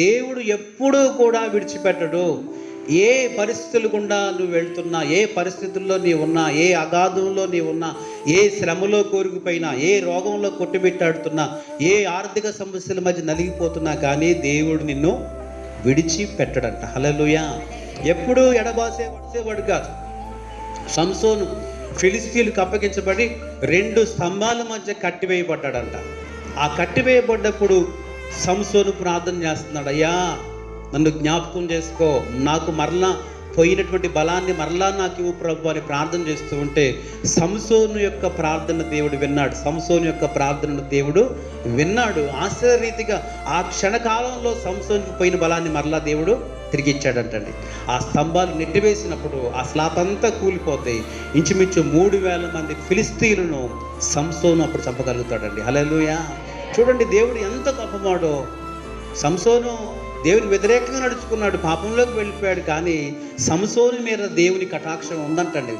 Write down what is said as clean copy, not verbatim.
దేవుడు ఎప్పుడూ కూడా విడిచిపెట్టడు. ఏ పరిస్థితులు గుండా నువ్వు వెళ్తున్నా, ఏ పరిస్థితుల్లో నీవు ఉన్నా, ఏ అగాధంలో నీవు ఉన్నా, ఏ శ్రమలో కోరికిపోయినా, ఏ రోగంలో కొట్టుబెట్టాడుతున్నా, ఏ ఆర్థిక సమస్యల మధ్య నలిగిపోతున్నా కానీ దేవుడు నిన్ను విడిచిపెట్టడంట. హల్లెలూయా. ఎప్పుడూ ఎడబాసేవాడు కాదు. సంసోను ఫిలిస్తీన్లకు అప్పగించబడి 2 స్తంభాల మధ్య కట్టివేయబడ్డాడంట. ఆ కట్టివేయబడ్డప్పుడు సంసోను ప్రార్థన చేస్తున్నాడు, అయ్యా నన్ను జ్ఞాపకం చేసుకో, నాకు మరలా పోయినటువంటి బలాన్ని మరలా నాకు ఇవ్వు ప్రభు అని ప్రార్థన చేస్తూ ఉంటే సంసోను యొక్క ప్రార్థన దేవుడు విన్నాడు. సంసోను యొక్క ప్రార్థనను దేవుడు విన్నాడు. ఆశ్చర్యరీతిగా ఆ క్షణకాలంలో సంసోనుకు పోయిన బలాన్ని మరలా దేవుడు తిరిగి ఇచ్చాడంటండి. ఆ స్తంభాలు నెట్టివేసినప్పుడు ఆ స్లాబ్ అంతా కూలిపోతాయి. ఇంచుమించు 3,000 మంది ఫిలిస్తీన్లను సంసోను అప్పుడు చంపగలుగుతాడండి. హల్లెలూయా. చూడండి దేవుడు ఎంత గొప్పవాడో. సంసోను దేవుని వ్యతిరేకంగా నడుచుకున్నాడు, పాపంలోకి వెళ్ళిపోయాడు, కానీ సంసోను మీద దేవుని కటాక్షం ఉందంటండి.